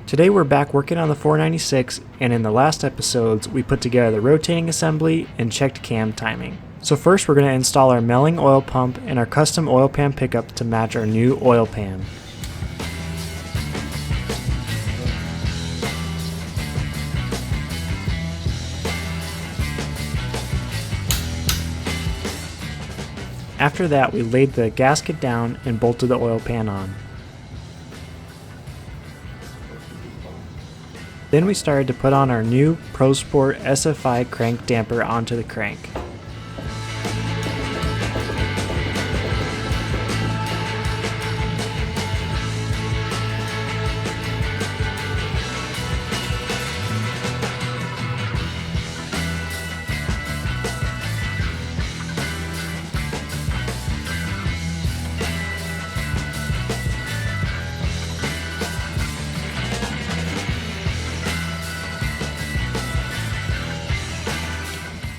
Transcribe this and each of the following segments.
Today we're back working on the 496, and in the last episodes we put together the rotating assembly and checked cam timing. So first we're going to install our Melling oil pump and our custom oil pan pickup to match our new oil pan. After that we laid the gasket down and bolted the oil pan on. Then we started to put on our new Pro Sport SFI crank damper onto the crank.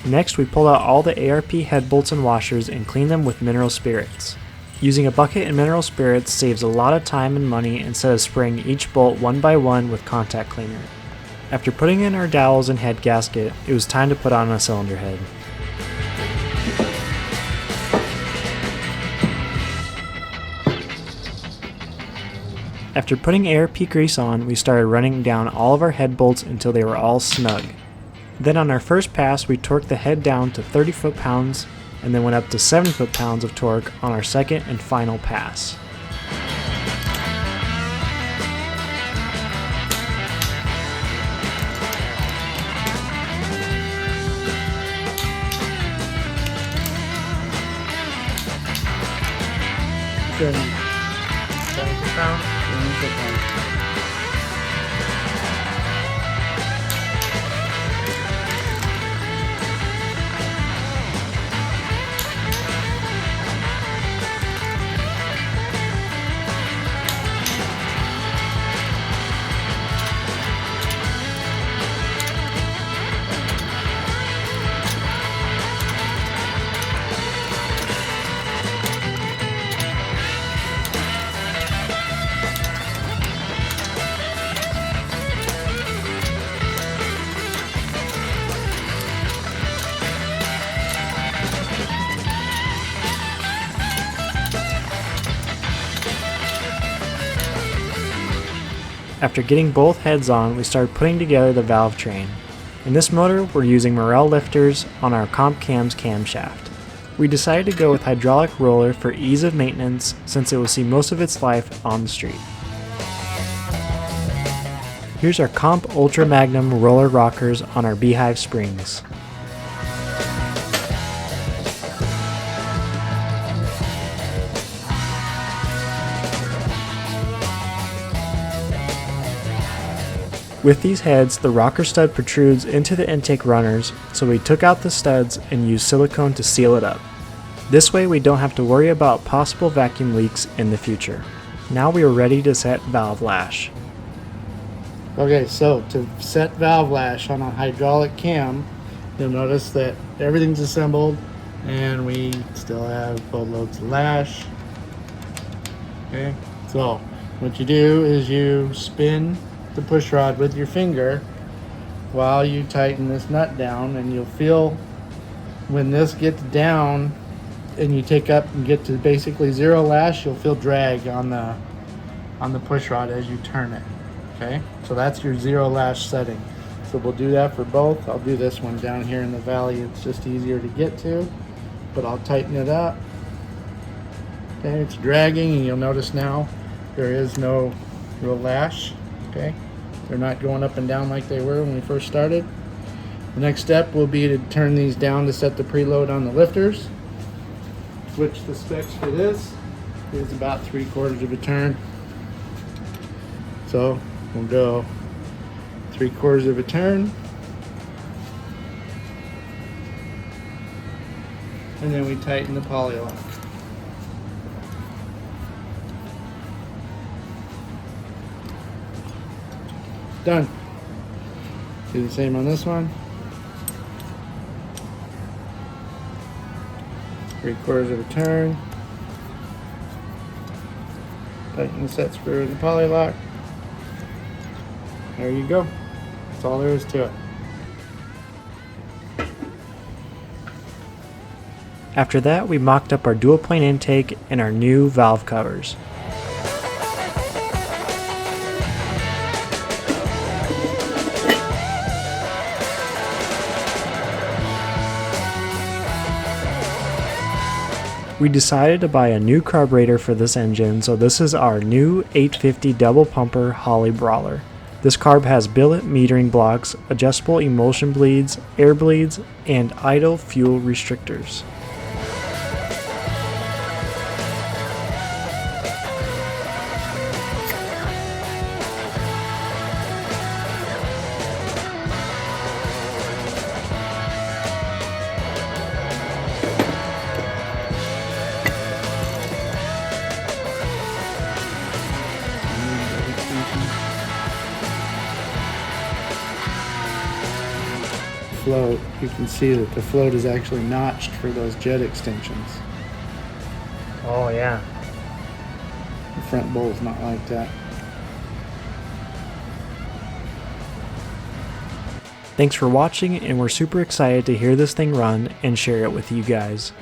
Next, we pulled out all the ARP head bolts and washers and cleaned them with mineral spirits. Using a bucket and mineral spirits saves a lot of time and money instead of spraying each bolt one by one with contact cleaner. After putting in our dowels and head gasket, it was time to put on a cylinder head. After putting ARP grease on, we started running down all of our head bolts until they were all snug. Then on our first pass, we torqued the head down to 30 foot-pounds and then went up to 70 foot-pounds of torque on our second and final pass. After getting both heads on, we started putting together the valve train. In this motor, we're using Morel lifters on our Comp Cam's camshaft. We decided to go with hydraulic roller for ease of maintenance since it will see most of its life on the street. Here's our Comp Ultra Magnum roller rockers on our Beehive springs. With these heads, the rocker stud protrudes into the intake runners, so we took out the studs and used silicone to seal it up. This way we don't have to worry about possible vacuum leaks in the future. Now we are ready to set valve lash. Okay, so to set valve lash on a hydraulic cam, you'll notice that everything's assembled and we still have boatloads of lash. Okay, so what you do is you spin the push rod with your finger while you tighten this nut down, and you'll feel when this gets down and you take up and get to basically zero lash, you'll feel drag on the push rod as you turn it. Okay, so that's your zero lash setting. So we'll do that for both. I'll do this one down here in the valley, it's just easier to get to, but I'll tighten it up. Okay, it's dragging, and you'll notice now there is no real lash. Okay, they're not going up and down like they were when we first started. The next step will be to turn these down to set the preload on the lifters, which the specs for this is about 3/4 of a turn. So we'll go 3/4 of a turn, and then we tighten the poly lock. Done. Do the same on this one. 3/4 of a turn. Tighten the set screw in the poly lock. there you go. That's all there is to it. After that, we mocked up our dual plane intake and our new valve covers. We decided to buy a new carburetor for this engine, so this is our new 850 double pumper Holly Brawler. This carb has billet metering blocks, adjustable emulsion bleeds, air bleeds, and idle fuel restrictors. Float, you can see that the float is actually notched for those jet extensions. Oh yeah. The front bowl is not like that. Thanks for watching, and we're super excited to hear this thing run and share it with you guys.